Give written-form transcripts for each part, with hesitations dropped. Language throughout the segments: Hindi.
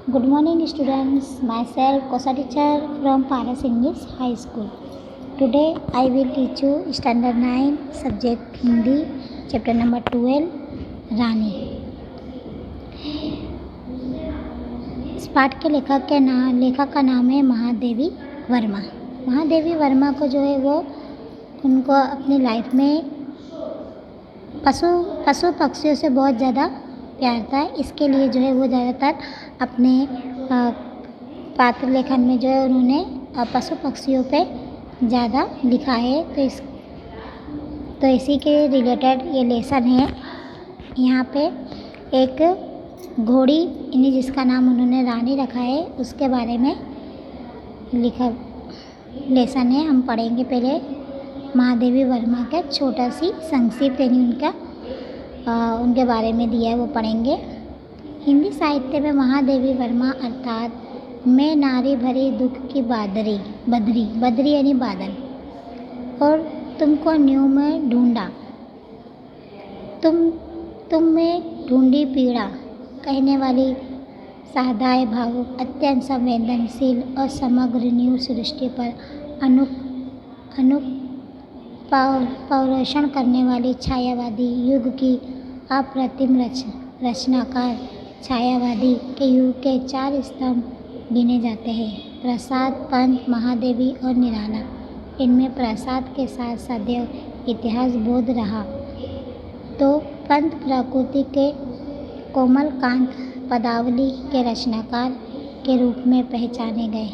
Good morning students, myself Kosa teacher from Paras English High School. Today I will teach you standard 9 subject Hindi chapter number 12 रानी. इस पाठ के लेखक का नाम है महादेवी वर्मा. महादेवी वर्मा को जो है वो उनको अपनी लाइफ में पशु पक्षियों से बहुत ज़्यादा प्यार था. इसके लिए जो है वो ज़्यादातर अपने पात्र लेखन में जो है उन्होंने पशु पक्षियों पे ज़्यादा लिखा है. तो इसी के रिलेटेड ये लेसन है. यहाँ पे एक घोड़ी यानी जिसका नाम उन्होंने रानी रखा है उसके बारे में लिखा लेसन है. हम पढ़ेंगे. पहले महादेवी वर्मा का छोटा सी संक्षिप्त यानी उनके बारे में दिया है वो पढ़ेंगे. हिंदी साहित्य में महादेवी वर्मा अर्थात मैं नारी भरी दुख की बदरी यानी बादल और तुमको न्यू में ढूंढा तुम में ढूंढी पीड़ा कहने वाली सहदाय भावुक अत्यंत संवेदनशील और समग्र न्यू सृष्टि पर पौरोषण करने वाली छायावादी युग की अप्रतिम रचनाकार. छायावादी के युग के 4 स्तंभ गिने जाते हैं: प्रसाद, पंत, महादेवी और निराला. इनमें प्रसाद के साथ सदैव इतिहास बोध रहा तो पंत प्रकृति के कोमल कांत पदावली के रचनाकार के रूप में पहचाने गए.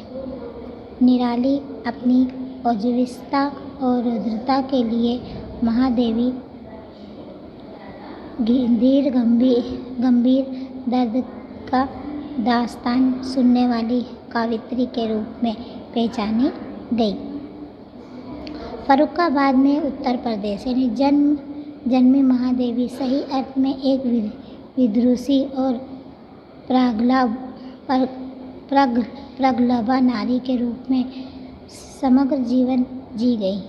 निराली अपनी औजस्विता और रुद्रता के लिए महादेवी धीर गंभीर दर्द का दास्तान सुनने वाली कवयित्री के रूप में पहचानी गई. फर्रुखाबाद में उत्तर प्रदेश यानी जन्मी महादेवी सही अर्थ में एक विदुषी और प्रगल्भा नारी के रूप में समग्र जीवन जी गई.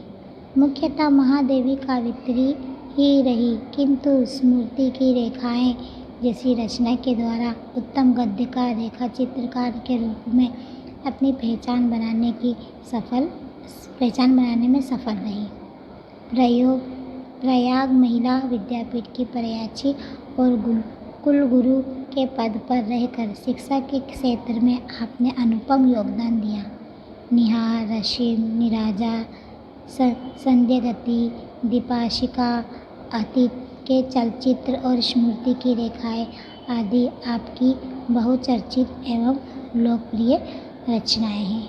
मुख्यतः महादेवी कवयित्री ही रही, किंतु स्मृति की रेखाएं जैसी रचना के द्वारा उत्तम गद्यकार रेखा चित्रकार के रूप में अपनी पहचान बनाने में सफल रही. प्रयाग महिला विद्यापीठ की प्रयाची और कुलगुरु के पद पर रहकर शिक्षा के क्षेत्र में आपने अनुपम योगदान दिया. निहार, रश्मि, नीराजा, संध्यागति, दीपाशिका, अतीत के चलचित्र और स्मृति की रेखाएं आदि आपकी बहुचर्चित एवं लोकप्रिय रचनाएं हैं.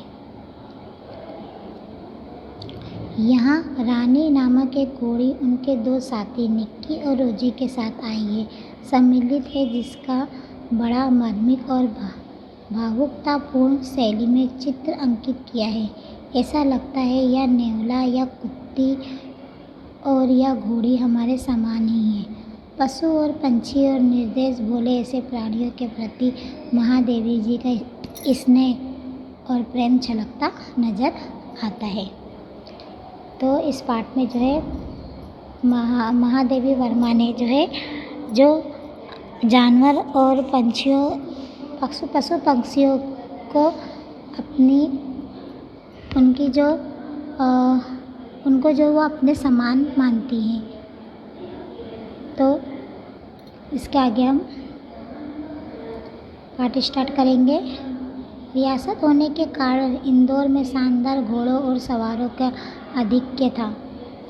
यहाँ रानी नामक एक घोड़ी उनके 2 साथी निक्की और रोजी के साथ आई है. सम्मिलित है जिसका बड़ा मार्मिक और भावुकतापूर्ण शैली में चित्र अंकित किया है. ऐसा लगता है यह नेवला या कुत्ती और यह घोड़ी हमारे समान ही है. पशु और पंछी और निर्दोष भोले ऐसे प्राणियों के प्रति महादेवी जी का स्नेह और प्रेम छलकता नजर आता है. तो इस पाठ में जो है महादेवी वर्मा ने जो है जो जानवर और पशु पंछियों को उनको जो वो अपने समान मानती हैं. तो इसके आगे हम पाठ स्टार्ट करेंगे. रियासत होने के कारण इंदौर में शानदार घोड़ों और सवारों का आधिक्य था.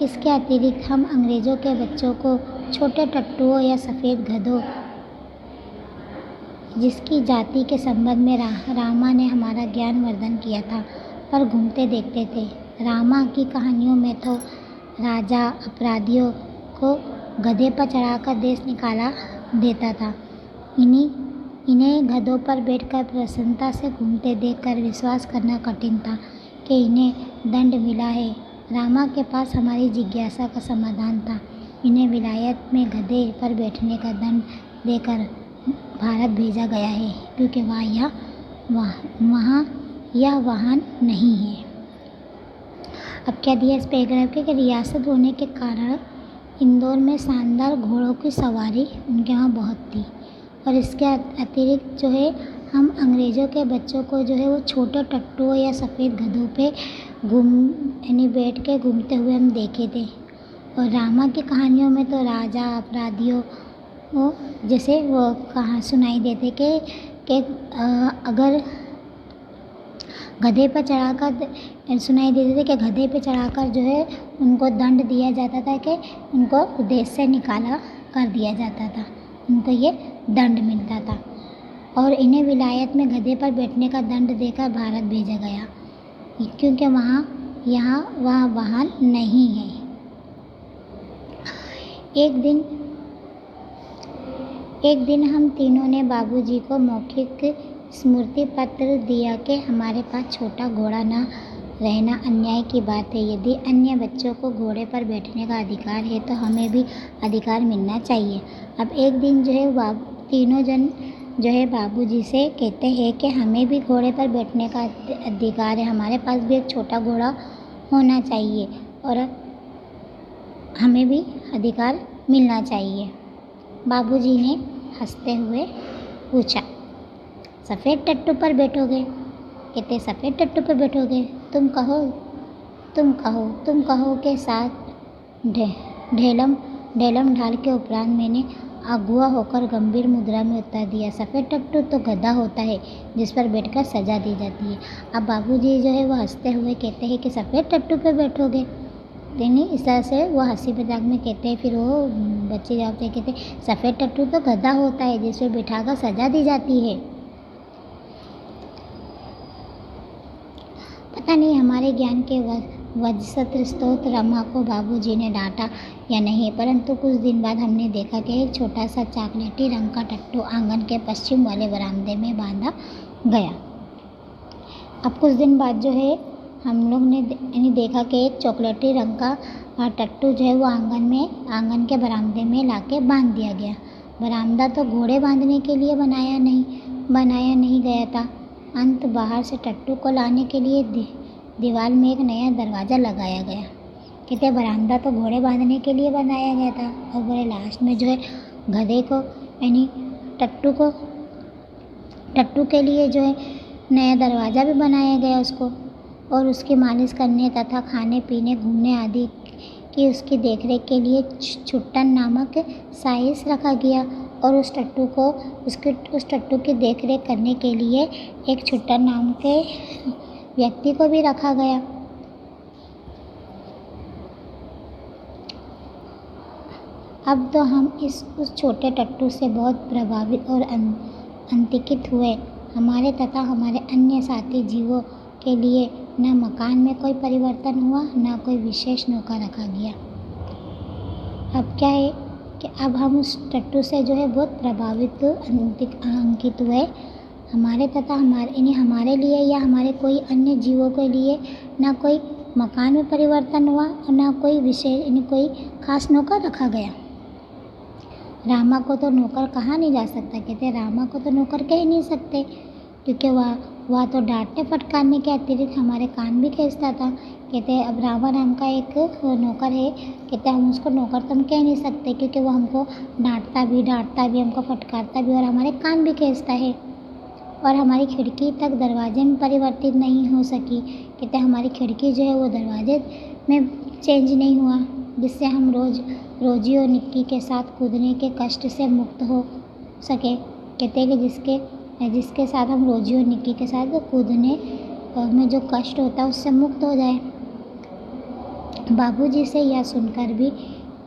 इसके अतिरिक्त हम अंग्रेज़ों के बच्चों को छोटे टट्टुओं या सफ़ेद गधों जिसकी जाति के संबंध में रामा ने हमारा ज्ञानवर्धन किया था पर घूमते देखते थे. रामा की कहानियों में तो राजा अपराधियों को गधे पर चढ़ाकर देश निकाला देता था. इन्हें गधों पर बैठकर प्रसन्नता से घूमते देखकर विश्वास करना कठिन था कि इन्हें दंड मिला है. रामा के पास हमारी जिज्ञासा का समाधान था. इन्हें विलायत में गधे पर बैठने का दंड देकर भारत भेजा गया है क्योंकि वहाँ यह वाहन नहीं है. अब क्या दिया इस पैराग्राफ के कि रियासत होने के कारण इंदौर में शानदार घोड़ों की सवारी उनके यहाँ बहुत थी और इसके अतिरिक्त जो है हम अंग्रेज़ों के बच्चों को जो है वो छोटे टट्टुओं या सफ़ेद गधों पे यानी बैठ के घूमते हुए हम देखे थे। और रामा की कहानियों में तो राजा अपराधियों वो जैसे वो कहा सुनाई देते कि अगर गधे पर चढ़ाकर सुनाई देते थे कि गधे पे चढ़ाकर जो है उनको दंड दिया जाता था कि उनको देश से निकाला कर दिया जाता था, उनको ये दंड मिलता था। और इन्हें विलायत में गधे पर बैठने का दंड देकर भारत भेजा गया, क्योंकि वहाँ वाहन नहीं है। एक दिन हम तीनों ने बाबूजी को मौखिक स्मृति पत्र दिया कि हमारे पास छोटा घोड़ा न रहना अन्याय की बात है। यदि अन्य बच्चों को घोड़े पर बैठने का अधिकार है तो हमें भी अधिकार मिलना चाहिए। अब एक दिन जो है तीनों जन जो है बाबूजी से कहते हैं कि हमें भी घोड़े पर बैठने का अधिकार है, हमारे पास भी एक छोटा घोड़ा होना चाहिए और हमें भी अधिकार मिलना चाहिए। बाबूजी ने हंसते हुए पूछा, सफ़ेद टट्टू पर बैठोगे? कहते सफ़ेद टट्टू पर बैठोगे? तुम कहो के साथ ढेलम ढाल के उपरांत मैंने अगुआ होकर गंभीर मुद्रा में उत्तर दिया, सफ़ेद टट्टू तो गधा होता है जिस पर बैठकर सजा दी जाती है। अब बाबूजी जो है वो हंसते हुए कहते हैं कि सफ़ेद टट्टू पर बैठोगे? नहीं, इस तरह से वो हंसी मजाक में कहते हैं। फिर वो बच्चे जवाब कहते सफ़ेद टट्टू तो गधा होता है जिस पर बिठाकर सजा दी जाती है। पता नहीं हमारे ज्ञान के वज्रसत्र स्तोत्र रमा को बाबूजी ने डांटा या नहीं, परंतु कुछ दिन बाद हमने देखा कि एक छोटा सा चॉकलेटी रंग का टट्टू आंगन के पश्चिम वाले बरामदे में बांधा गया। अब कुछ दिन बाद जो है हम लोग ने देखा कि एक चॉकलेटी रंग का टट्टू जो है वो आंगन के बरामदे में लाके बांध दिया गया। बरामदा तो घोड़े बांधने के लिए बनाया नहीं गया था। अंत बाहर से टट्टू को लाने के लिए दीवार में एक नया दरवाज़ा लगाया गया। कहते बरामदा तो घोड़े बांधने के लिए बनाया गया था और बड़े लास्ट में जो है गधे को यानी टट्टू के लिए जो है नया दरवाज़ा भी बनाया गया उसको, और उसकी मालिश करने तथा खाने पीने घूमने आदि की उसकी देखरेख के लिए छुट्टन नामक साइस रखा गया। और उस टट्टू की देखरेख करने के लिए एक छुट्टन नाम के व्यक्ति को भी रखा गया। अब तो हम उस छोटे टट्टू से बहुत प्रभावित और अंतकित हुए। हमारे तथा हमारे अन्य साथी जीवों के लिए न मकान में कोई परिवर्तन हुआ, न कोई विशेष नौका रखा गया। अब क्या है कि अब हम उस टट्टू से जो है बहुत प्रभावित अंकित हुए। हमारे तथा हमारे लिए या हमारे कोई अन्य जीवों के लिए ना कोई मकान में परिवर्तन हुआ और ना कोई विशेष कोई खास नौका रखा गया। रामा को तो नौकर कहा नहीं जा सकता। कहते रामा को तो नौकर कह नहीं सकते, क्योंकि वह तो डांटने फटकारने के अतिरिक्त हमारे कान भी खींचता था। कहते अब रामा नाम का एक नौकर है, कहते हम उसको नौकर तो हम कह नहीं सकते, क्योंकि वो हमको डांटता भी हमको फटकारता भी और हमारे कान भी खींचता है, और हमारी खिड़की तक दरवाजे में परिवर्तित नहीं हो सकी। कहते हमारी खिड़की जो है वो दरवाजे में चेंज नहीं हुआ, जिससे हम रोजी और निक्की के साथ कूदने के कष्ट से मुक्त हो सके। कहते हैं कि जिसके साथ हम रोजी और निक्की के साथ कूदने में जो कष्ट होता है उससे मुक्त हो जाए। बाबूजी से यह सुनकर भी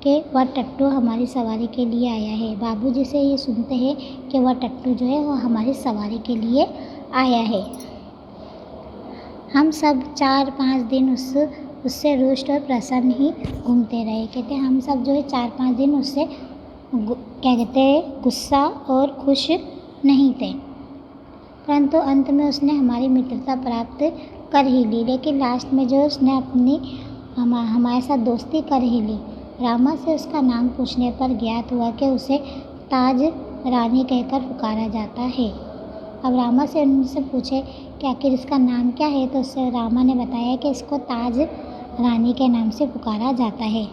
कि वह टट्टू हमारी सवारी के लिए आया है। बाबूजी से ये सुनते हैं कि वह टट्टू जो है वो हमारी सवारी के लिए आया है। हम सब 4-5 दिन उससे रुष्ट और प्रसन्न ही घूमते रहे। कहते हम सब जो है 4-5 दिन उससे क्या कहते हैं गुस्सा और खुश नहीं थे, परंतु अंत में उसने हमारी मित्रता प्राप्त कर ही ली। लेकिन लास्ट में जो उसने हमारे साथ दोस्ती कर ही ली। रामा से उसका नाम पूछने पर ज्ञात हुआ कि उसे ताज रानी कहकर पुकारा जाता है। अब रामा से उनसे पूछे कि आखिर इसका नाम क्या है, तो उससे रामा ने बताया कि इसको ताज रानी के नाम से पुकारा जाता है।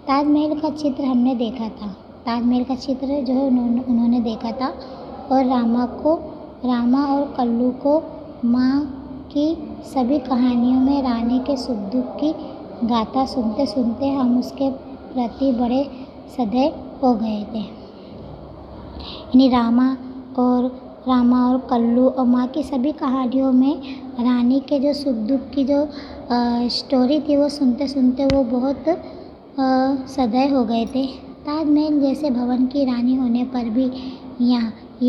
ताजमहल का चित्र हमने देखा था। ताजमहल का चित्र जो है उन्होंने देखा था, और रामा और कल्लू को माँ की सभी कहानियों में रानी के सुख दुख की गाथा सुनते सुनते हम उसके प्रति बड़े सदैव हो गए थे। यानी रामा और कल्लू और माँ की सभी कहानियों में रानी के जो सुख दुख की जो स्टोरी थी वो सुनते सुनते वो बहुत सदैव हो गए थे। ताजमहल जैसे भवन की रानी होने पर भी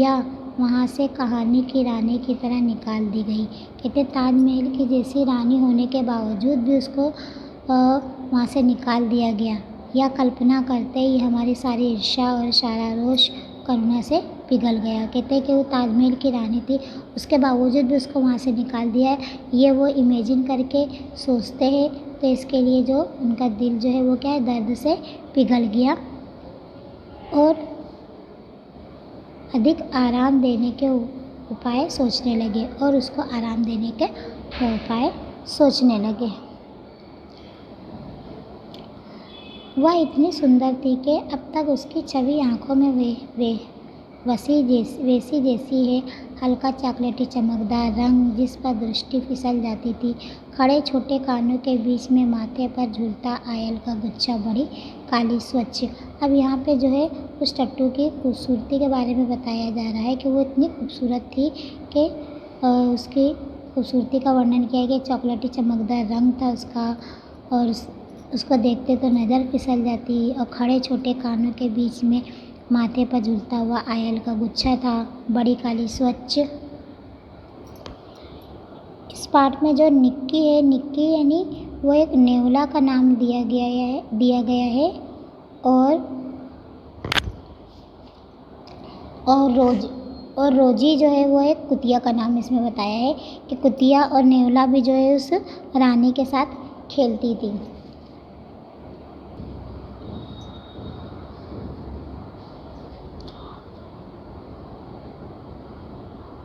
या वहाँ से कहानी की रानी की तरह निकाल दी गई। कहते ताजमहल की जैसी रानी होने के बावजूद भी उसको वहाँ से निकाल दिया गया। यह कल्पना करते ही हमारी सारी ईर्ष्या और सारा रोष करुणा से पिघल गया। कहते हैं कि वो ताजमहल की रानी थी, उसके बावजूद भी उसको वहाँ से निकाल दिया है। ये वो इमेजिन करके सोचते हैं तो इसके लिए जो उनका दिल जो है वो क्या है, दर्द से पिघल गया और अधिक आराम देने के उपाय सोचने लगे और उसको आराम देने के उपाय सोचने लगे। वह इतनी सुंदर थी कि अब तक उसकी छवि आँखों में वैसी जैसी है। हल्का चॉकलेटी चमकदार रंग जिस पर दृष्टि फिसल जाती थी। खड़े छोटे कानों के बीच में माथे पर झूलता आयल का गुच्छा, बड़ी काली स्वच्छ। अब यहाँ पे जो है उस टट्टू की खूबसूरती के बारे में बताया जा रहा है कि वो इतनी खूबसूरत थी कि उसकी खूबसूरती का वर्णन किया गया। चॉकलेटी चमकदार रंग था उसका और उसको देखते तो नज़र फिसल जाती। और खड़े छोटे कानों के बीच में माथे पर झूलता हुआ आयल का गुच्छा था, बड़ी काली स्वच्छ। इस पार्ट में जो निक्की है, निक्की यानी वो एक नेवला का नाम दिया गया है और रोजी जो है वो एक कुतिया का नाम इसमें बताया है कि कुतिया और नेवला भी जो है उस रानी के साथ खेलती थी।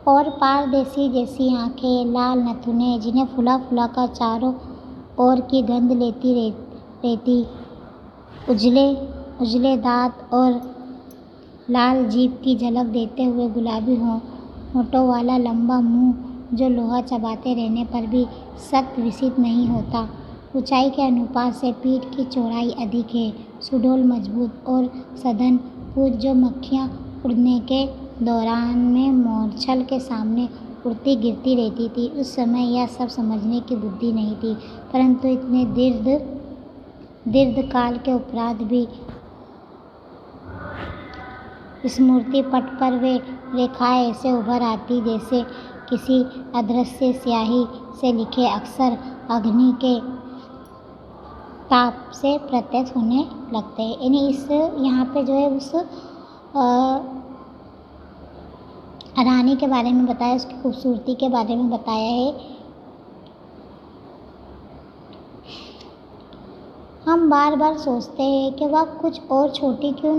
और पारदेसी जैसी आँखें, लाल नथुने जिन्हें फुला फुला कर चारों ओर की गंध लेती रहती, उजले दांत और लाल जीभ की झलक देते हुए गुलाबी होठों वाला लंबा मुंह जो लोहा चबाते रहने पर भी सख्त विसित नहीं होता। ऊंचाई के अनुपात से पीठ की चौड़ाई अधिक है। सुडौल मजबूत और सघन पूँछ जो मक्खियाँ उड़ने के दौरान में मोरछल के सामने उड़ती गिरती रहती थी। उस समय यह सब समझने की बुद्धि नहीं थी, परंतु इतने दीर्घ काल के उपरांत भी स्मृति पट पर वे रेखाएं ऐसे उभर आती जैसे किसी अदृश्य स्याही से लिखे अक्षर अग्नि के ताप से प्रत्यक्ष होने लगते हैं। यानी इस यहाँ पे जो है उस रानी के बारे में बताया, उसकी खूबसूरती के बारे में बताया है। हम बार बार सोचते हैं कि वह कुछ और छोटी क्यों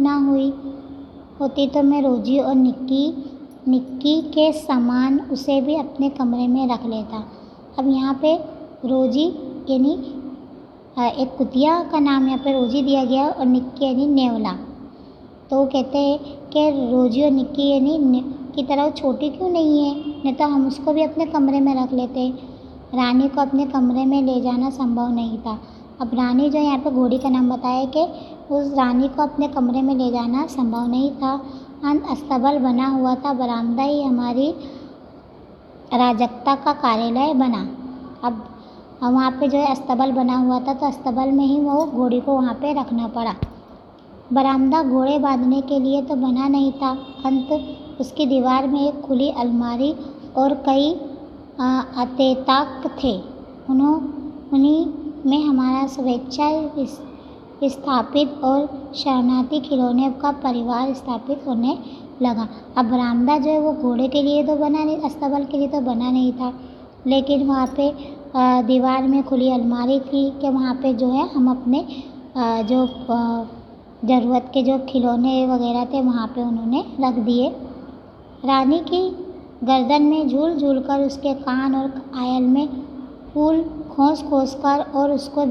ना हुई होती तो मैं रोजी और निक्की के समान उसे भी अपने कमरे में रख लेता। अब यहाँ पे रोजी यानी एक कुतिया का नाम यहाँ पे रोजी दिया गया और निक्की यानी नेवला। तो वो कहते हैं कि रोजी और निक्की यानी की तरह छोटी क्यों नहीं है, नहीं तो हम उसको भी अपने कमरे में रख लेते। रानी को अपने कमरे में ले जाना संभव नहीं था। अब रानी जो यहाँ पे घोड़ी का नाम बताया कि उस रानी को अपने कमरे में ले जाना संभव नहीं था। अस्तबल बना हुआ था, बरामदा ही हमारी अराजकता का कार्यालय बना। अब वहाँ पे जो है अस्तबल बना हुआ था तो अस्तबल में ही वो घोड़ी को वहाँ पे रखना पड़ा। बरामदा घोड़े बांधने के लिए तो बना नहीं था। अंत उसकी दीवार में एक खुली अलमारी और कई अतेताक थे। उन्हीं में हमारा स्वेच्छा स्थापित और शरणार्थी खिलौने का परिवार स्थापित होने लगा। अब बरामदा जो है वो घोड़े के लिए तो बना नहीं, अस्तबल के लिए तो बना नहीं था, लेकिन वहाँ पे दीवार में खुली अलमारी थी कि वहाँ पे जो है हम अपने जो ज़रूरत के जो खिलौने वगैरह थे वहाँ पे उन्होंने रख दिए। रानी की गर्दन में झूल झूल कर, उसके कान और आयल में फूल खोस कर और उसको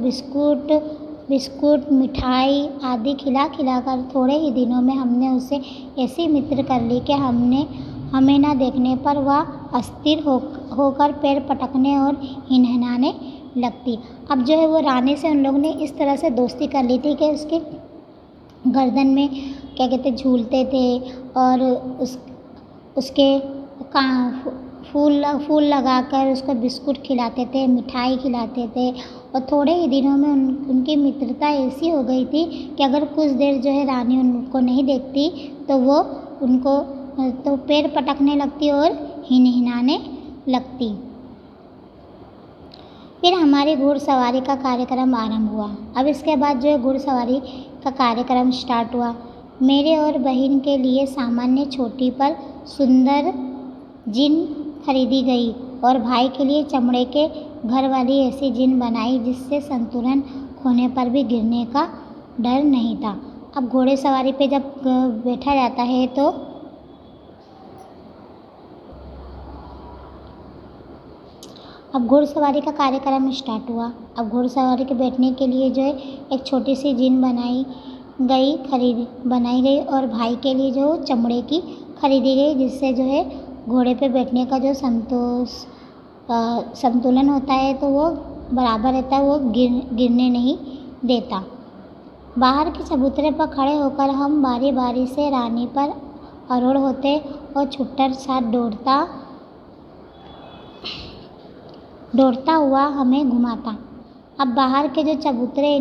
बिस्कुट मिठाई आदि खिला कर थोड़े ही दिनों में हमने उसे ऐसी मित्र कर ली कि हमें न देखने पर वह अस्थिर होकर पैर पटकने और हिनहिनाने लगती। अब जो है वो रानी से उन लोगों ने इस तरह से दोस्ती कर ली थी कि उसके गर्दन में क्या कहते झूलते थे और उसके फूल लगाकर उसको बिस्कुट खिलाते थे, मिठाई खिलाते थे और थोड़े ही दिनों में उनकी मित्रता ऐसी हो गई थी कि अगर कुछ देर जो है रानी उनको नहीं देखती तो वो उनको तो पैर पटकने लगती और हिनहिनाने लगती। फिर हमारी घुड़सवारी का कार्यक्रम आरंभ हुआ। अब इसके बाद जो है घुड़सवारी का कार्यक्रम स्टार्ट हुआ। मेरे और बहन के लिए सामान्य छोटी पर सुंदर जीन खरीदी गई और भाई के लिए चमड़े के घर वाली ऐसी जीन बनाई जिससे संतुलन खोने पर भी गिरने का डर नहीं था। अब घोड़े सवारी पे जब बैठा जाता है तो अब घुड़सवारी का कार्यक्रम स्टार्ट हुआ। अब घुड़सवारी के बैठने के लिए जो है एक छोटी सी जीन बनाई गई और भाई के लिए जो चमड़े की खरीदी गई जिससे जो है घोड़े पे बैठने का जो संतुलन होता है तो वो बराबर रहता है, वो गिरने नहीं देता। बाहर के चबूतरे पर खड़े होकर हम बारी बारी से रानी पर आरूढ़ होते और छुट्टर साथ दौड़ता हुआ हमें घुमाता। अब बाहर के जो चबूतरे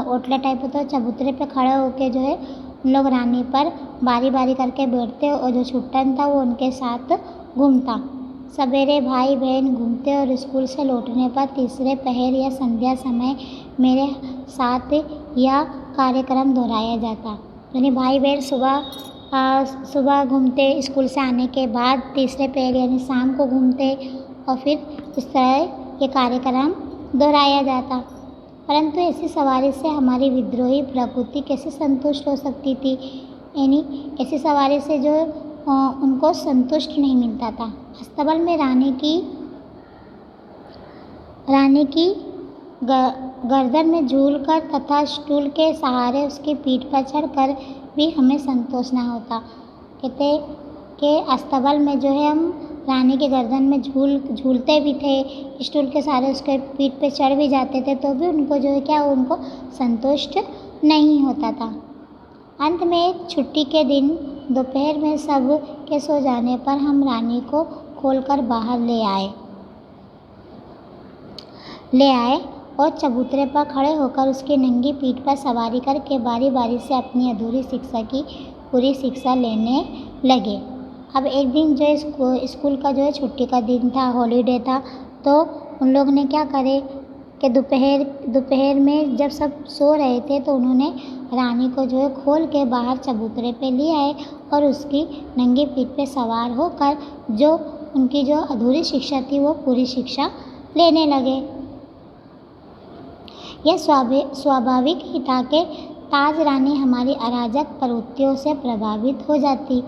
ओटला टाइप होता है, चबूतरे पे खड़े होके जो है उन लोग रानी पर बारी बारी करके बैठते और जो छुट्टन था वो उनके साथ घूमता। सवेरे भाई बहन घूमते और स्कूल से लौटने पर तीसरे पहर या संध्या समय मेरे साथ यह कार्यक्रम दोहराया जाता। यानी भाई बहन सुबह घूमते, स्कूल से आने के बाद तीसरे पहर यानी शाम को घूमते और फिर इस तरह ये कार्यक्रम दोहराया जाता। परंतु ऐसी सवारी से हमारी विद्रोही प्रकृति कैसे संतुष्ट हो सकती थी। यानी ऐसी सवारी से जो उनको संतुष्ट नहीं मिलता था। अस्तबल में रानी की गर्दन में झूलकर तथा स्टूल के सहारे उसकी पीठ पर चढ़कर भी हमें संतोष न होता। कहते कि अस्तबल में जो है हम रानी के गर्दन में झूलते भी थे, स्टूल के सहारे उसके पीठ पे चढ़ भी जाते थे तो भी उनको जो है क्या उनको संतुष्ट नहीं होता था। अंत में एक छुट्टी के दिन दोपहर में सब के सो जाने पर हम रानी को खोलकर बाहर ले आए और चबूतरे पर खड़े होकर उसकी नंगी पीठ पर सवारी करके बारी बारी से अपनी अधूरी शिक्षा की पूरी शिक्षा लेने लगे। अब एक दिन जो स्कूल का जो है छुट्टी का दिन था, हॉलीडे था, तो उन लोग ने क्या करे कि दोपहर में जब सब सो रहे थे तो उन्होंने रानी को जो है खोल के बाहर चबूतरे पे ले आए और उसकी नंगी पीठ पे सवार होकर जो उनकी जो अधूरी शिक्षा थी वो पूरी शिक्षा लेने लगे। यह स्वाभाविक ही था कि ताज रानी हमारी अराजक प्रवृत्तियों से प्रभावित हो जाती।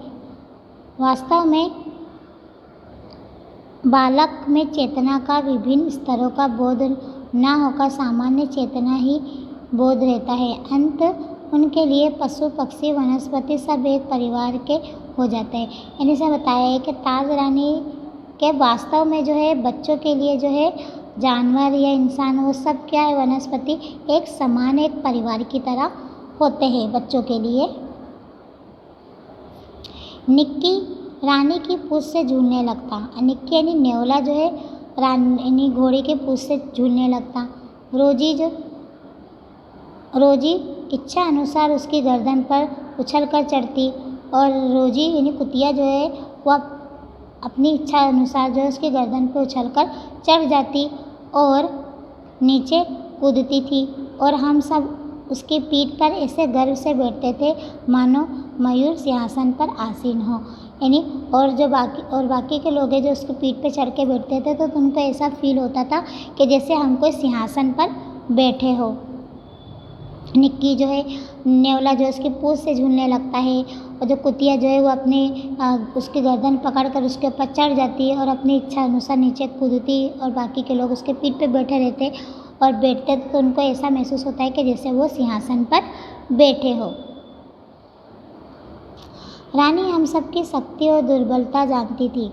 वास्तव में बालक में चेतना का विभिन्न स्तरों का बोध न होकर सामान्य चेतना ही बोध रहता है। अंत उनके लिए पशु पक्षी वनस्पति सब एक परिवार के हो जाते हैं। यानी से बताया है कि ताज रानी के वास्तव में जो है बच्चों के लिए जो है जानवर या इंसान वो सब क्या है वनस्पति एक समान एक परिवार की तरह होते हैं बच्चों के लिए। निक्की रानी की पूँछ से झूलने लगता। निक्की यानी नेवला जो है रानी घोड़ी के पूँछ से झूलने लगता। रोजी इच्छा अनुसार उसकी गर्दन पर उछल कर चढ़ती और रोजी यानी कुतिया जो है वह अपनी इच्छा अनुसार जो है उसकी गर्दन पर उछलकर चढ़ जाती और नीचे कूदती थी और हम सब उसकी पीठ पर ऐसे गर्व से बैठते थे मानो मयूर सिंहासन पर आसीन हो। यानी और बाकी के लोग हैं जो उसकी पीठ पे चढ़ के बैठते थे तो उनको ऐसा फील होता था कि जैसे हम कोई सिंहासन पर बैठे हो। निक्की जो है नेवला जो है उसकी पूँछ से झूलने लगता है और जो कुतिया जो है वो अपनी उसकी गर्दन पकड़कर उसके ऊपर चढ़ जाती है और अपनी इच्छा अनुसार नीचे कूदती और बाकी के लोग उसके पीठ पे बैठे रहते और बैठते तो उनको ऐसा महसूस होता है कि जैसे वो सिंहासन पर बैठे हो। रानी हम सबकी शक्ति और दुर्बलता जानती थी।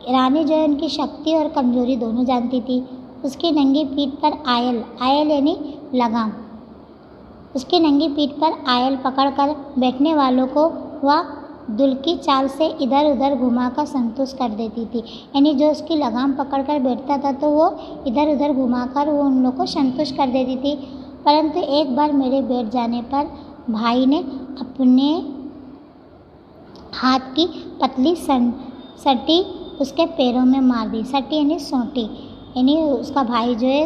रानी जो है उनकी शक्ति और कमज़ोरी दोनों जानती थी। उसकी नंगी पीठ पर आयल, आयल यानी लगाम, उसकी नंगी पीठ पर आयल पकड़कर बैठने वालों को वह दुल्की चाल से इधर उधर घुमाकर संतुष्ट कर देती थी। यानी जो उसकी लगाम पकड़कर बैठता था तो वो इधर उधर घुमाकर वो उन लोग को संतुष्ट कर देती थी। परंतु एक बार मेरे बैठ जाने पर भाई ने अपने हाथ की पतली सटी उसके पैरों में मार दी। सटी यानी सोंटी, यानी उसका भाई जो है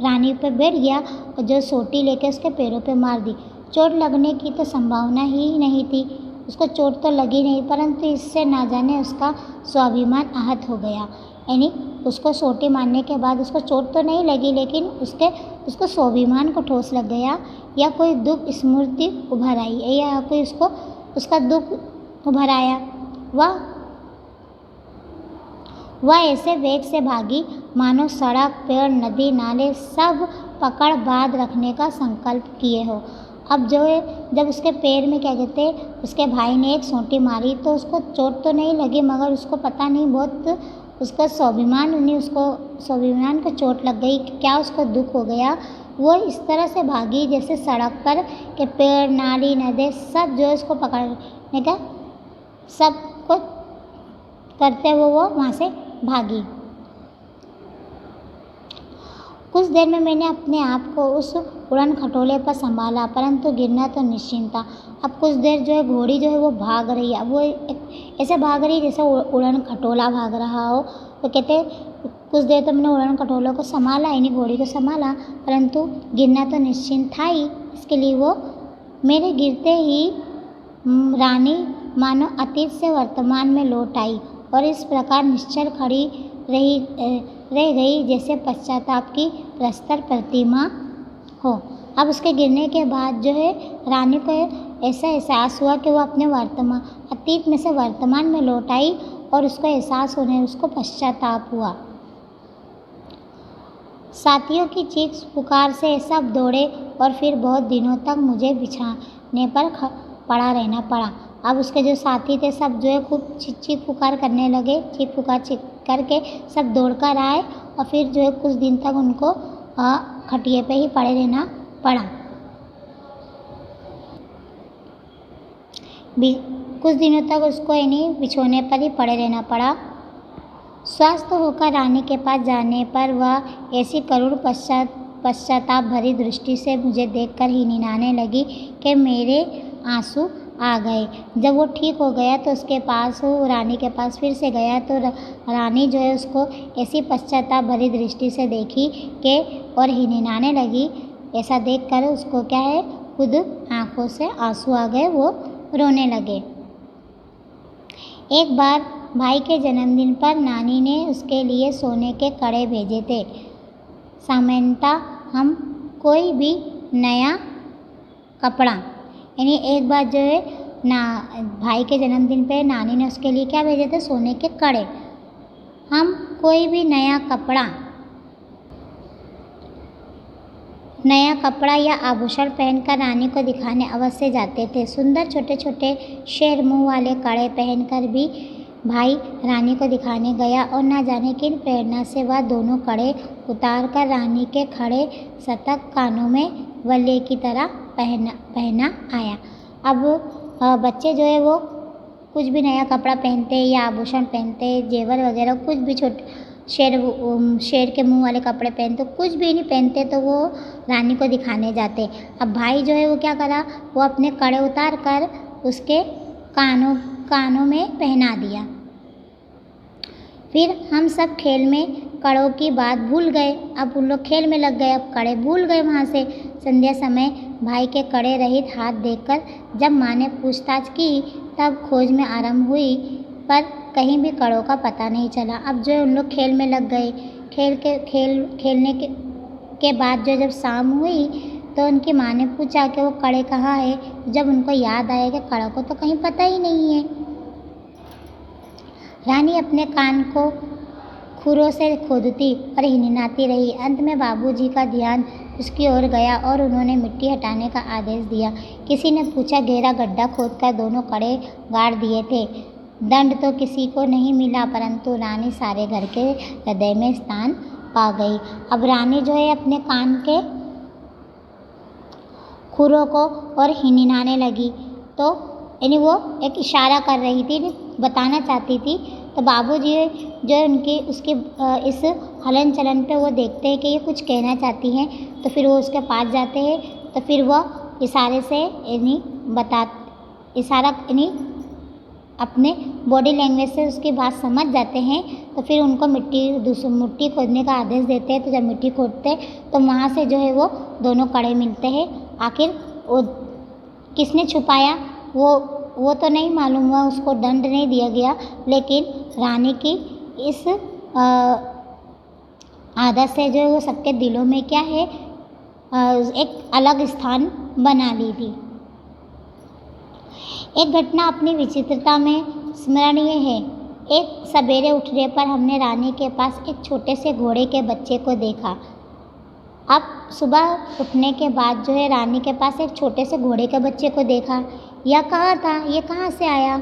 रानी पे बैठ गया और जो सोटी लेके उसके पैरों पे मार दी। चोट लगने की तो संभावना ही नहीं थी, उसको चोट तो लगी नहीं, परंतु इससे ना जाने उसका स्वाभिमान आहत हो गया। यानी उसको सोटी मारने के बाद उसको चोट तो नहीं लगी, लेकिन उसको स्वाभिमान को ठोस लग गया, या कोई दुख स्मृति उभर आई, या कोई उसका दुख उभर आया। वह ऐसे वेग से भागी मानो सड़क, पेड़, नदी, नाले सब पकड़ बांध रखने का संकल्प किए हो। अब जो है जब उसके पैर में क्या कहते हैं उसके भाई ने एक सोंटी मारी तो उसको चोट तो नहीं लगी, मगर उसको पता नहीं बहुत उसका स्वाभिमान को चोट लग गई, क्या उसको दुख हो गया। वो इस तरह से भागी जैसे सड़क पर के पेड़, नाली, नदी सब जो है उसको पकड़ने का सब को करते हुए वो वहाँ से भागी। कुछ देर में मैंने अपने आप को उस उड़न खटोले पर संभाला, परंतु गिरना तो निश्चिंत था। अब कुछ देर जो है घोड़ी जो है वो भाग रही है, वो ऐसे भाग रही है जैसे उड़न खटोला भाग रहा हो। तो कहते कुछ देर तो मैंने उड़न खटोले को संभाला, यानी घोड़ी को संभाला, परंतु गिरना तो निश्चिंत था ही। इसके लिए वो मेरे गिरते ही रानी मानो अतीत से वर्तमान में लौट आई और इस प्रकार निश्चल खड़ी रह गई जैसे पश्चाताप की प्रस्तर प्रतिमा हो। अब उसके गिरने के बाद जो है रानी को ऐसा एहसास हुआ कि वो अपने अतीत में से वर्तमान में लौट आई और उसको एहसास होने उसको पश्चाताप हुआ। साथियों की चीख पुकार से सब दौड़े और फिर बहुत दिनों तक मुझे बिछाने पर पड़ा रहना पड़ा। अब उसके जो साथी थे सब जो है खूब चीख पुकार करने लगे, चीख करके सब दौड़ कर आए और फिर जो है कुछ दिन तक उनको खटिए पे ही पड़े रहना पड़ा। कुछ दिनों तक उसको यानी बिछोने पर ही पड़े रहना पड़ा। स्वस्थ होकर रानी के पास जाने पर वह ऐसी करुण पश्चाताप भरी दृष्टि से मुझे देखकर ही निनाने लगी कि मेरे आंसू आ गए। जब वो ठीक हो गया तो उसके पास वो रानी के पास फिर से गया तो रानी जो है उसको ऐसी पश्चाताप भरी दृष्टि से देखी कि और ही निनाने लगी। ऐसा देखकर उसको क्या है खुद आंखों से आंसू आ गए, वो रोने लगे। एक बार भाई के जन्मदिन पर नानी ने उसके लिए सोने के कड़े भेजे थे। सामान्यतः हम कोई भी नया कपड़ा, यानी एक बार जो है भाई के जन्मदिन पे नानी ने उसके लिए क्या भेजे थे, सोने के कड़े। हम कोई भी नया कपड़ा या आभूषण पहनकर रानी को दिखाने अवश्य जाते थे। सुंदर छोटे छोटे शेर मुंह वाले कड़े पहनकर भी भाई रानी को दिखाने गया और न जाने किन प्रेरणा से वह दोनों कड़े उतार कर रानी के खड़े सतक कानों में वल्ले की तरह पहना आया। अब बच्चे जो है वो कुछ भी नया कपड़ा पहनते या आभूषण पहनते, जेवर वगैरह कुछ भी शेर के मुंह वाले कपड़े पहनते, कुछ भी नहीं पहनते तो वो रानी को दिखाने जाते। अब भाई जो है वो क्या करा, वो अपने कड़े उतार कर उसके कानों में पहना दिया। फिर हम सब खेल में कड़ों की बात भूल गए। अब उन लोग खेल में लग गए, अब कड़े भूल गए वहाँ से। संध्या समय भाई के कड़े रहित हाथ देखकर जब माँ ने पूछताछ की तब खोज में आरंभ हुई, पर कहीं भी कड़ों का पता नहीं चला। अब जो उन लोग खेल में लग गए, खेलने के बाद जो जब शाम हुई तो उनकी माँ ने पूछा कि वो कड़े कहाँ है। जब उनको याद आया कि कड़ों को तो कहीं पता ही नहीं है। रानी अपने कान को खुरों से खोदती और हिनहिनाती रही। अंत में बाबूजी का ध्यान उसकी ओर गया और उन्होंने मिट्टी हटाने का आदेश दिया। किसी ने पूछा, गहरा गड्ढा खोदकर दोनों कड़े गाड़ दिए थे। दंड तो किसी को नहीं मिला, परंतु रानी सारे घर के हृदय में स्थान पा गई। अब रानी जो है अपने कान के खुरों को और हिनहिनाने लगी, तो यानी वो एक इशारा कर रही थी, बताना चाहती थी। तो बाबूजी जो है उनकी उसके इस हलन चलन पे वो देखते हैं कि ये कुछ कहना चाहती हैं, तो फिर वो उसके पास जाते हैं। तो फिर वो इशारे से इशारा अपने बॉडी लैंग्वेज से उसकी बात समझ जाते हैं। तो फिर उनको मिट्टी खोदने का आदेश देते हैं। तो जब मिट्टी खोदते तो वहाँ से जो है वो दोनों कड़े मिलते हैं। आखिर वो किसने छुपाया वो तो नहीं मालूम हुआ, उसको दंड नहीं दिया गया, लेकिन रानी की इस आदत से जो है वो सबके दिलों में क्या है एक अलग स्थान बना ली थी। एक घटना अपनी विचित्रता में स्मरणीय है। एक सवेरे उठने पर हमने रानी के पास एक छोटे से घोड़े के बच्चे को देखा। अब सुबह उठने के बाद जो है रानी के पास एक छोटे से घोड़े के बच्चे को देखा। यह कहाँ था, ये कहाँ से आया?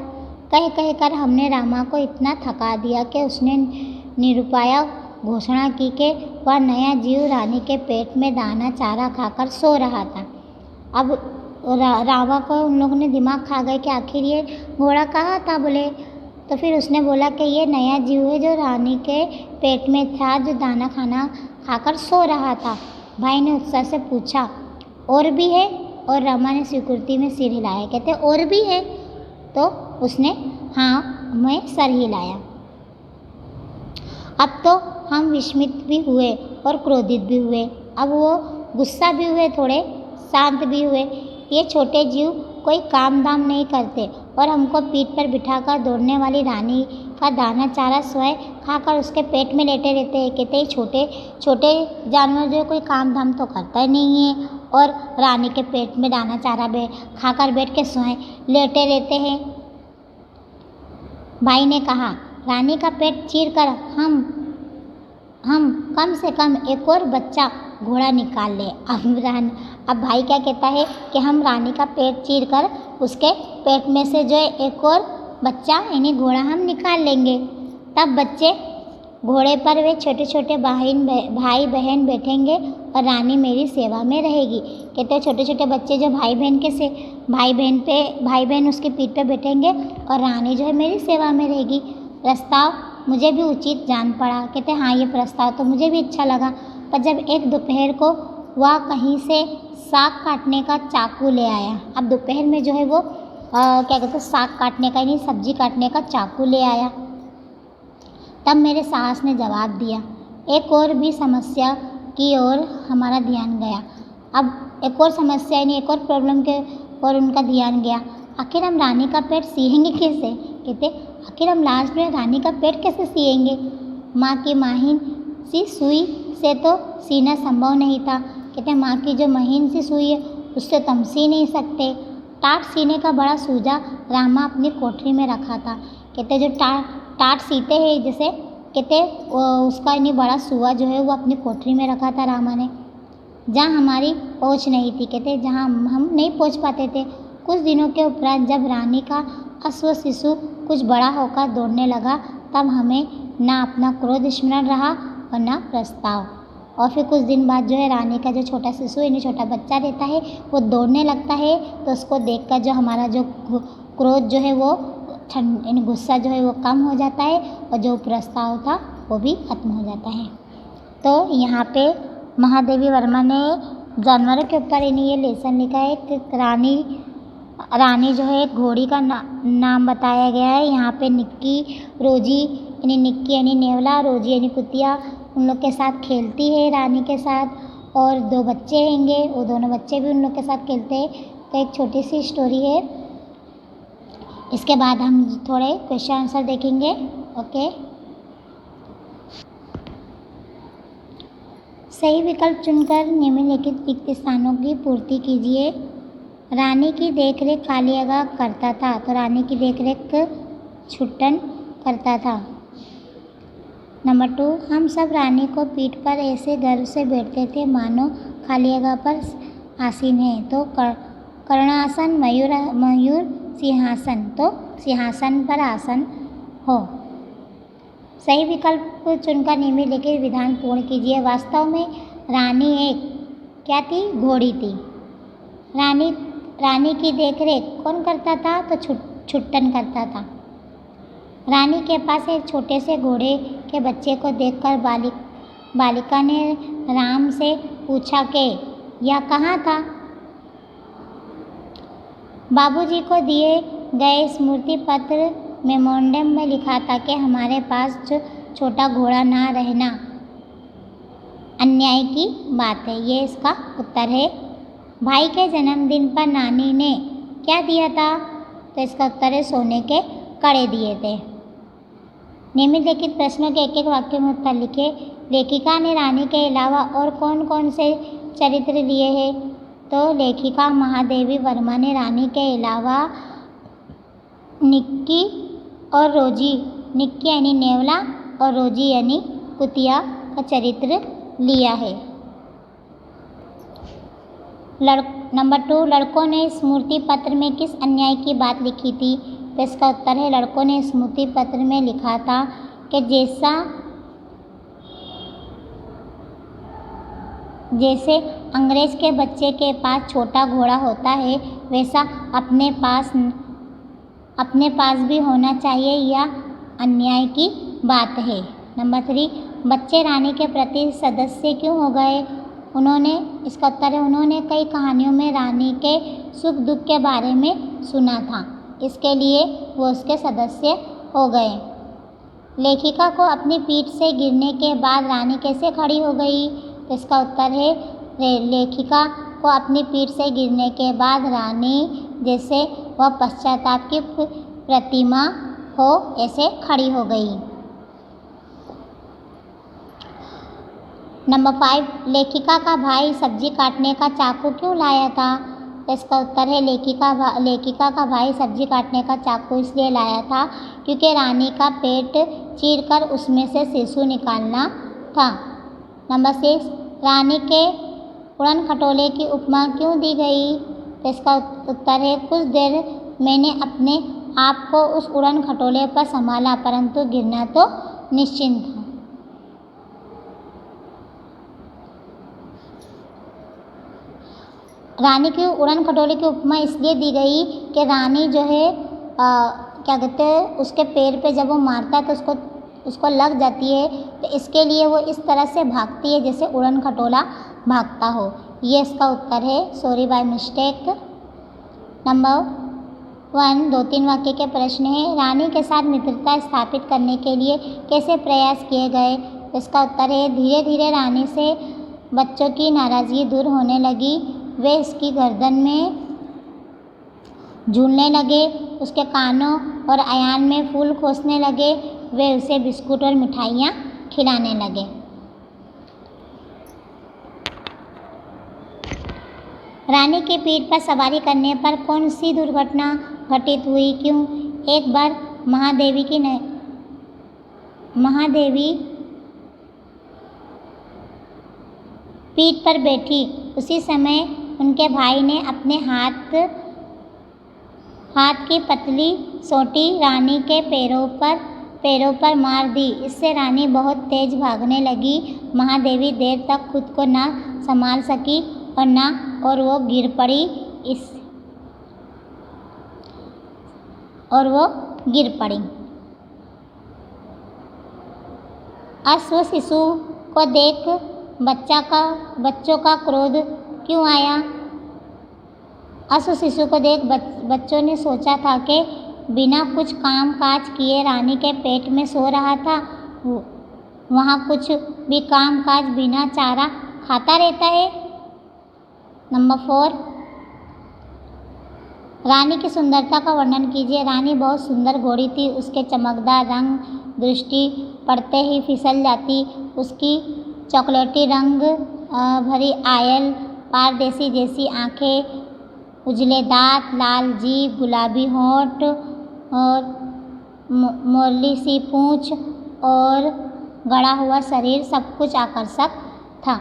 कह कर हमने रामा को इतना थका दिया कि उसने निरुपाया घोषणा की कि वह नया जीव रानी के पेट में दाना चारा खाकर सो रहा था। अब रामा को उन लोगों ने दिमाग खा गए कि आखिर ये घोड़ा कहाँ था बोले। तो फिर उसने बोला कि ये नया जीव है जो रानी के पेट में था, जो दाना खाना खाकर सो रहा था। भाई ने उत्साह से पूछा, और भी है? और रामा ने स्वीकृति में सिर हिलाया। कहते और भी है? तो उसने हाँ में सर हिलाया। अब तो हम विस्मित भी हुए और क्रोधित भी हुए। अब वो गुस्सा भी हुए, थोड़े शांत भी हुए। ये छोटे जीव कोई काम धाम नहीं करते और हमको पीठ पर बिठाकर दौड़ने वाली रानी का दाना चारा स्वयं खाकर उसके पेट में लेटे रहते हैं। कहते छोटे छोटे जानवर जो कोई काम धाम तो करता ही नहीं है और रानी के पेट में दाना चारा खाकर बैठ के स्वयं लेटे रहते हैं। भाई ने कहा, रानी का पेट चीर कर हम कम से कम एक और बच्चा घोड़ा निकाल ले। अब भाई क्या कहता है कि हम रानी का पेट चीर कर उसके पेट में से जो है एक और बच्चा यानी घोड़ा हम निकाल लेंगे। तब बच्चे घोड़े पर वे छोटे छोटे भाई बहन बैठेंगे और रानी मेरी सेवा में रहेगी। कहते हैं छोटे छोटे बच्चे जो भाई बहन उसके पीठ पे बैठेंगे और रानी जो है मेरी सेवा में रहेगी। प्रस्ताव मुझे भी उचित जान पड़ा। कहते हाँ ये प्रस्ताव तो मुझे भी अच्छा लगा। पर जब एक दोपहर को वह कहीं से साग काटने का चाकू ले आया। अब दोपहर में जो है वो क्या कहते हैं साग काटने का नहीं सब्जी काटने का चाकू ले आया। तब मेरे सास ने जवाब दिया। एक और भी समस्या की ओर हमारा ध्यान गया। अब एक और समस्या यानी एक और प्रॉब्लम के और उनका ध्यान गया। आखिर हम रानी का पेट सिएंगे कैसे? कहते आखिर हम लास्ट में रानी का पेट कैसे सिएंगे? माँ की महीन सी सुई से तो सीना संभव नहीं था। कहते माँ की जो महीन सी सुई है उससे तो हम सी नहीं सकते। टाट सीने का बड़ा सूजा रामा अपनी कोठरी में रखा था। कहते जो टाट सीते हैं जैसे कहते उसका इन्हीं बड़ा सुआ जो है वो अपनी कोठरी में रखा था रामा ने, जहाँ हमारी पहुँच नहीं थी। कहते जहाँ हम नहीं पहुँच पाते थे। कुछ दिनों के उपरांत जब रानी का अश्व शिशु कुछ बड़ा होकर दौड़ने लगा तब हमें ना अपना क्रोध स्मरण रहा और ना प्रस्ताव। और फिर कुछ दिन बाद जो है रानी का जो छोटा शिशु यानी छोटा बच्चा रहता है वो दौड़ने लगता है। तो उसको देखकर जो हमारा जो क्रोध जो है वो यानी गुस्सा जो है वो कम हो जाता है और जो प्रस्ताव था वो भी खत्म हो जाता है। तो यहाँ पे महादेवी वर्मा ने जानवरों के ऊपर इन्हें ये लेसन लिखा है कि रानी जो है घोड़ी का नाम बताया गया है। यहाँ पे निक्की रोजी यानी निक्की यानी नेवला, रोजी यानी कुतिया उन लोग के साथ खेलती है रानी के साथ। और दो बच्चे हैंगे वो दोनों बच्चे भी उन लोग के साथ खेलते हैं। तो एक छोटी सी स्टोरी है। इसके बाद हम थोड़े क्वेश्चन आंसर देखेंगे। ओके, सही विकल्प चुनकर निम्नलिखित रिक्त स्थानों की पूर्ति कीजिए। रानी की देखरेख कालियागा करता था। तो रानी की देखरेख छुट्टन करता था। नंबर 2, हम सब रानी को पीठ पर ऐसे गर्व से बैठते थे मानो खाली जगह पर आसीन है। तो कर्णासन, मयूर सिंहासन, तो सिंहासन पर आसन हो। सही विकल्प चुनकर निम्नलिखित विधान पूर्ण कीजिए। वास्तव में रानी एक क्या थी? घोड़ी थी। रानी की देखरेख कौन करता था? तो छुट्टन करता था। रानी के पास एक छोटे से घोड़े के बच्चे को देखकर बालिका ने राम से पूछा कि यह कहाँ था? बाबूजी को दिए गए स्मृति पत्र मेमोरेंडम में लिखा था कि हमारे पास जो छोटा घोड़ा ना रहना अन्याय की बात है। ये इसका उत्तर है। भाई के जन्मदिन पर नानी ने क्या दिया था? तो इसका उत्तर है सोने के कड़े दिए थे। निम्नलिखित प्रश्नों के एक एक वाक्य में उत्तर लिखे। लेखिका ने रानी के अलावा और कौन कौन से चरित्र लिए हैं? तो लेखिका महादेवी वर्मा ने रानी के अलावा निक्की और रोजी, निक्की यानी नेवला और रोजी यानी कुतिया का चरित्र लिया है। नंबर 2, लड़कों ने स्मृति पत्र में किस अन्याय की बात लिखी थी? तो इसका उत्तर है लड़कों ने स्मृति पत्र में लिखा था कि जैसे अंग्रेज के बच्चे के पास छोटा घोड़ा होता है वैसा अपने पास भी होना चाहिए, यह अन्याय की बात है। नंबर 3, बच्चे रानी के प्रति सदस्य क्यों हो गए? इसका उत्तर है उन्होंने कई कहानियों में रानी के सुख दुख के बारे में सुना था, इसके लिए वो उसके सदस्य हो गए। लेखिका को अपनी पीठ से गिरने के बाद रानी कैसे खड़ी हो गई? तो इसका उत्तर है लेखिका को अपनी पीठ से गिरने के बाद रानी जैसे वह पश्चाताप की प्रतिमा हो ऐसे खड़ी हो गई। नंबर 5, लेखिका का भाई सब्जी काटने का चाकू क्यों लाया था? तो इसका उत्तर है लेखिका का भाई सब्जी काटने का चाकू इसलिए लाया था क्योंकि रानी का पेट चीरकर उसमें से शिशु निकालना था। नंबर 6, रानी के उड़न खटोले की उपमा क्यों दी गई? तो इसका उत्तर है कुछ देर मैंने अपने आप को उस उड़न खटोले पर संभाला परंतु गिरना तो निश्चित था। रानी की उड़न खटोले की उपमा इसलिए दी गई कि रानी जो है क्या कहते हैं उसके पैर पे जब वो मारता है तो उसको लग जाती है, तो इसके लिए वो इस तरह से भागती है जैसे उड़न खटोला भागता हो। ये इसका उत्तर है, सॉरी बाय मिस्टेक। नंबर 1, 2-3 वाक्य के प्रश्न हैं। रानी के साथ मित्रता स्थापित करने के लिए कैसे प्रयास किए गए? इसका उत्तर है धीरे धीरे रानी से बच्चों की नाराज़गी दूर होने लगी। वे इसकी गर्दन में झूलने लगे, उसके कानों और अयान में फूल खोसने लगे, वे उसे बिस्कुट और मिठाइयाँ खिलाने लगे। रानी की पीठ पर सवारी करने पर कौन सी दुर्घटना घटित हुई? क्यों? एक बार महादेवी पीठ पर बैठी, उसी समय उनके भाई ने अपने हाथ की पतली सोटी रानी के पैरों पर मार दी। इससे रानी बहुत तेज भागने लगी। महादेवी देर तक खुद को ना संभाल सकी और वो गिर पड़ी। अश्व शिशु को देख बच्चों का क्रोध क्यों आया? अश्व शिशु को देख बच्चों ने सोचा था कि बिना कुछ काम काज किए रानी के पेट में सो रहा था, वहाँ कुछ भी काम काज बिना चारा खाता रहता है। नंबर 4, रानी की सुंदरता का वर्णन कीजिए। रानी बहुत सुंदर घोड़ी थी, उसके चमकदार रंग दृष्टि पड़ते ही फिसल जाती। उसकी चॉकलेटी रंग भरी आयल, पारदेसी जैसी आँखें, उजले दांत, लाल जीभ, गुलाबी होंठ और मोरली सी पूँछ और गढ़ा हुआ शरीर सब कुछ आकर्षक था।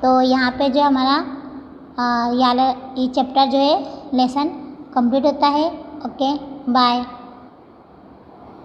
तो यहाँ पे जो हमारा ये चैप्टर जो है लेसन कंप्लीट होता है। Okay bye.